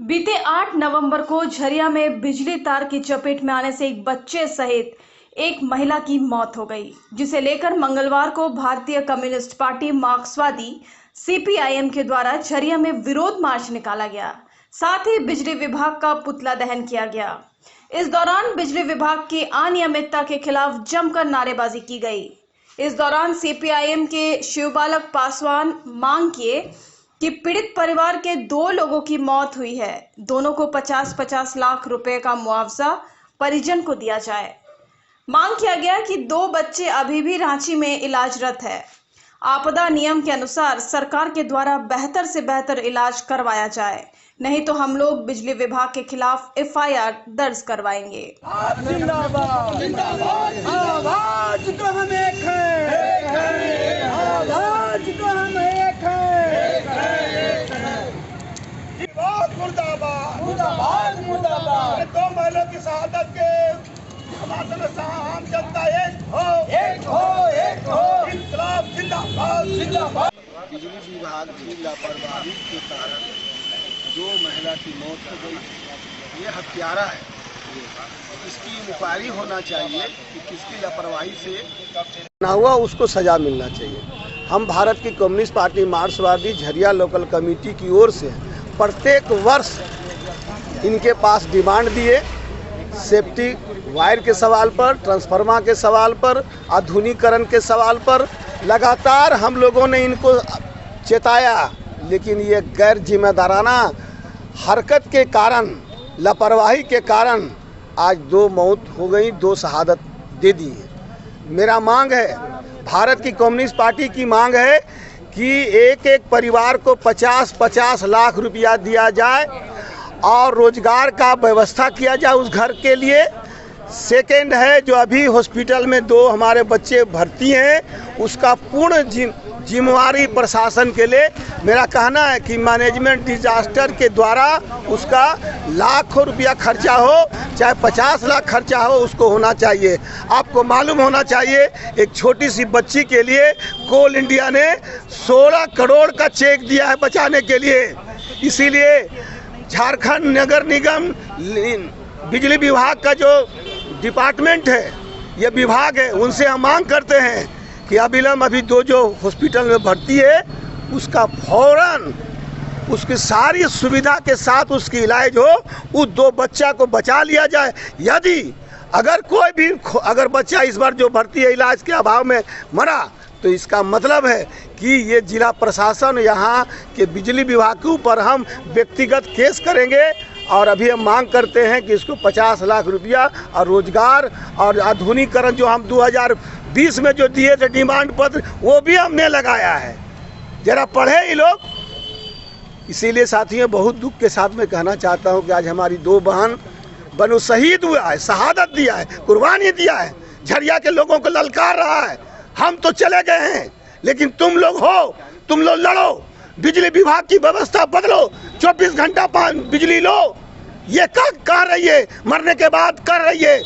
बीते 8 नवंबर को झरिया में बिजली तार की चपेट में आने से एक बच्चे सहित एक महिला की मौत हो गई, जिसे लेकर मंगलवार को भारतीय कम्युनिस्ट पार्टी मार्क्सवादी सीपीआईएम के द्वारा झरिया में विरोध मार्च निकाला गया। साथ ही बिजली विभाग का पुतला दहन किया गया। इस दौरान बिजली विभाग की अनियमितता के खिलाफ जमकर नारेबाजी की गई। इस दौरान सीपीआईएम के शिवबालक पासवान मांग किए कि पीड़ित परिवार के 2 लोगों की मौत हुई है, दोनों को 50-50 लाख रुपए का मुआवजा परिजन को दिया जाए। मांग किया गया कि 2 बच्चे अभी भी रांची में इलाजरत है। आपदा नियम के अनुसार सरकार के द्वारा बेहतर से बेहतर इलाज करवाया जाए, नहीं तो हम लोग बिजली विभाग के खिलाफ एफआईआर दर्ज करवाएंगे। जिंदाबाद जिंदाबाद आवाज तो हम एक है, आवाज तो हम एक है। मुर्दाबाद मुर्दाबाद मुर्दाबाद। 2 महिलाओं की शहादत के समर्थन आम जनता एक हो इंकलाब जिंदाबाद जिंदाबाद। बिजली विभाग की लापरवाही के कारण 2 महिला की मौत हो गई। ये हत्यारा है, इसकी इंक्वायरी होना चाहिए कि किसकी लापरवाही से ना हुआ, उसको सजा मिलना चाहिए। हम भारत की कम्युनिस्ट पार्टी मार्क्सवादी झरिया लोकल कमेटी की ओर से प्रत्येक वर्ष इनके पास डिमांड दिए, सेफ्टी वायर के सवाल पर, ट्रांसफार्मर के सवाल पर, आधुनिकीकरण के सवाल पर लगातार हम लोगों ने इनको चेताया, लेकिन ये गैर जिम्मेदाराना हरकत के कारण, लापरवाही के कारण आज 2 मौत हो गई, 2 शहादत दे दी है। मेरा मांग है, भारत की कम्युनिस्ट पार्टी की मांग है कि एक एक परिवार को 50-50 लाख रुपया दिया जाए और रोजगार का व्यवस्था किया जाए उस घर के लिए। सेकेंड है, जो अभी हॉस्पिटल में 2 हमारे बच्चे भर्ती हैं, उसका पूर्ण जिम्मेवारी प्रशासन के लिए। मेरा कहना है कि मैनेजमेंट डिजास्टर के द्वारा उसका लाखों रुपया खर्चा हो, चाहे 50 लाख खर्चा हो, उसको होना चाहिए। आपको मालूम होना चाहिए, एक छोटी सी बच्ची के लिए कोल इंडिया ने 16 करोड़ का चेक दिया है बचाने के लिए। इसीलिए झारखंड नगर निगम बिजली विभाग का जो डिपार्टमेंट है, ये विभाग है, उनसे हम मांग करते हैं कि अविलंब अभी 2 जो हॉस्पिटल में भर्ती है उसका फौरन उसकी सारी सुविधा के साथ उसकी इलाज हो, उस 2 बच्चा को बचा लिया जाए। यदि अगर कोई भी अगर बच्चा इस बार जो भर्ती है इलाज के अभाव में मरा, तो इसका मतलब है कि ये जिला प्रशासन, यहाँ के बिजली विभाग के ऊपर हम व्यक्तिगत केस करेंगे। और अभी हम मांग करते हैं कि इसको 50 लाख रुपया और रोजगार और आधुनिकीकरण जो हम 2020 में जो दिए थे डिमांड पत्र, वो भी हमने लगाया है। जरा पढ़े ये लोग। इसीलिए साथियों, बहुत दुख के साथ मैं कहना चाहता हूँ कि आज हमारी 2 बहन बनो शहीद हुआ है, शहादत दिया है, कुर्बानी दिया है, झरिया के लोगों को ललकार रहा है। हम तो चले गए हैं, लेकिन तुम लोग हो, तुम लोग लड़ो, बिजली विभाग की व्यवस्था बदलो, 24 घंटा बिजली लो। ये कर रही है, मरने के बाद कर रही है।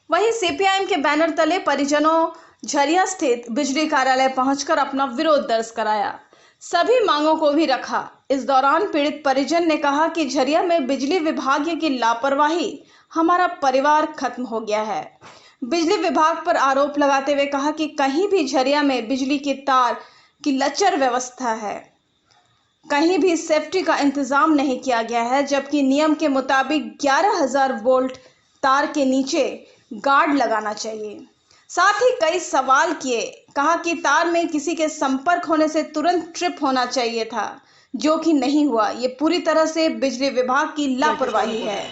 वहीं सीपीआईएम के बैनर तले परिजनों झरिया स्थित बिजली कार्यालय पहुंचकर अपना विरोध दर्ज कराया, सभी मांगों को भी रखा। इस दौरान पीड़ित परिजन ने कहा कि झरिया में बिजली विभाग की लापरवाही हमारा परिवार खत्म हो गया है। बिजली विभाग पर आरोप लगाते हुए कहा कि कहीं भी झरिया में बिजली की तार की लचर व्यवस्था है, कहीं भी सेफ्टी का इंतजाम नहीं किया गया है, जबकि नियम के मुताबिक 11,000 वोल्ट तार के नीचे गार्ड लगाना चाहिए। साथ ही कई सवाल किए, कहा कि तार में किसी के संपर्क होने से तुरंत ट्रिप होना चाहिए था, जो कि नहीं हुआ। ये पूरी तरह से बिजली विभाग की लापरवाही है।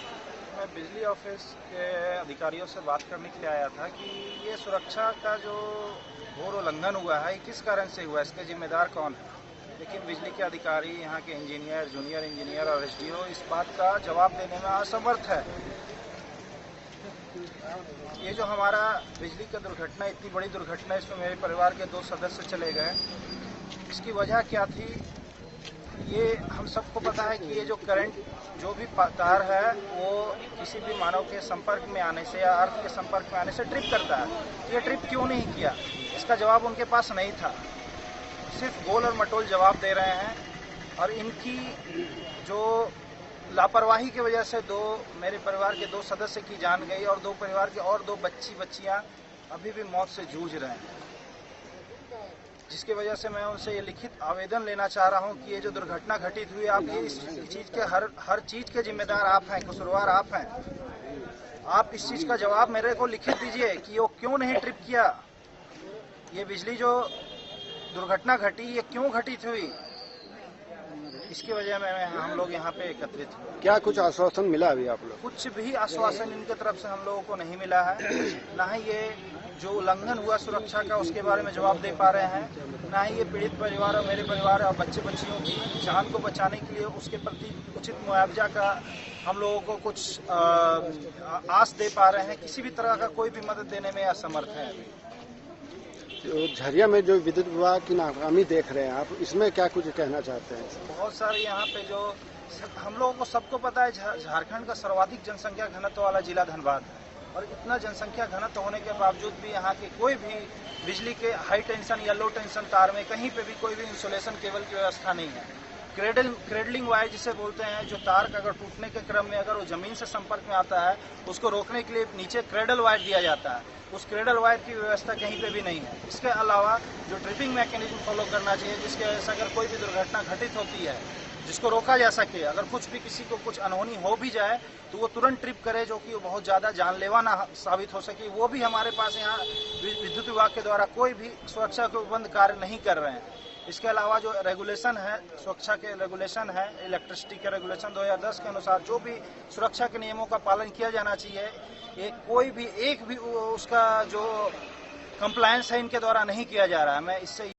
मैं बिजली ऑफिस के अधिकारियों से बात करने के लिए आया था कि ये सुरक्षा का जो घोर उल्लंघन हुआ है, किस कारण से हुआ, इसके जिम्मेदार कौन है। लेकिन बिजली के अधिकारी, यहाँ के इंजीनियर, जूनियर इंजीनियर और एसडीओ इस बात का जवाब देने में असमर्थ है। ये जो हमारा बिजली का दुर्घटना, इतनी बड़ी दुर्घटना, इसमें मेरे परिवार के 2 सदस्य चले गए, इसकी वजह क्या थी, ये हम सबको पता है कि ये जो करंट जो भी तार है वो किसी भी मानव के संपर्क में आने से या अर्थ के संपर्क में आने से ट्रिप करता है। ये ट्रिप क्यों नहीं किया, इसका जवाब उनके पास नहीं था। सिर्फ गोल और मटोल जवाब दे रहे हैं और इनकी जो लापरवाही की वजह से मेरे परिवार के 2 सदस्य की जान गई और 2 परिवार के और 2 बच्चियां अभी भी मौत से जूझ रहे हैं, जिसकी वजह से मैं उनसे ये लिखित आवेदन लेना चाह रहा हूं कि ये जो दुर्घटना घटित हुई, आप ये इस चीज के हर चीज के जिम्मेदार आप हैं, कसूरवार आप हैं। आप इस चीज का जवाब मेरे को लिखित दीजिए कि वो क्यों नहीं ट्रिप किया, ये बिजली जो दुर्घटना घटी ये क्यों घटित हुई, इसकी वजह में हम लोग यहाँ पे एकत्रित हुए। क्या कुछ आश्वासन मिला अभी आप लोग? कुछ भी आश्वासन इनके तरफ से हम लोगों को नहीं मिला है, ना ही ये जो उल्लंघन हुआ सुरक्षा का उसके बारे में जवाब दे पा रहे हैं, ना ही ये पीड़ित परिवार और मेरे परिवार और बच्चियों की जान को बचाने के लिए उसके प्रति उचित मुआवजा का हम लोगों को कुछ आस दे पा रहे हैं। किसी भी तरह का कोई भी मदद देने में असमर्थ है। तो झरिया में जो विद्युत विभाग की नाकामी देख रहे हैं आप, इसमें क्या कुछ कहना चाहते हैं? बहुत सारे यहाँ पे जो हम लोगों को सबको पता है, झारखंड का सर्वाधिक जनसंख्या घनत्व वाला जिला धनबाद है और इतना जनसंख्या घनत्व होने के बावजूद भी यहाँ के कोई भी बिजली के हाई टेंशन या लो टेंशन तार में कहीं पे भी कोई भी इंसुलेशन केबल की व्यवस्था नहीं है। क्रेडलिंग वायर जिसे बोलते हैं, जो तार का अगर टूटने के क्रम में अगर वो जमीन से संपर्क में आता है उसको रोकने के लिए नीचे क्रेडल वायर दिया जाता है, उस क्रेडल वायर की व्यवस्था कहीं पे भी नहीं है। इसके अलावा जो ट्रिपिंग मैकेनिज्म फॉलो करना चाहिए, जिसके वजह से अगर कोई भी दुर्घटना घटित होती है जिसको रोका जा सके, अगर कुछ भी किसी को कुछ अनहोनी हो भी जाए तो वो तुरंत ट्रिप करे, जो कि बहुत ज़्यादा जानलेवा ना साबित हो सके, वो भी हमारे पास यहाँ विद्युत विभाग के द्वारा कोई भी सुरक्षा के उपबंध कार्य नहीं कर रहे हैं। इसके अलावा जो रेगुलेशन है, सुरक्षा के रेगुलेशन है, इलेक्ट्रिसिटी के रेगुलेशन 2010 के अनुसार जो भी सुरक्षा के नियमों का पालन किया जाना चाहिए, एक भी उसका जो कंप्लायंस है इनके द्वारा नहीं किया जा रहा है। मैं इससे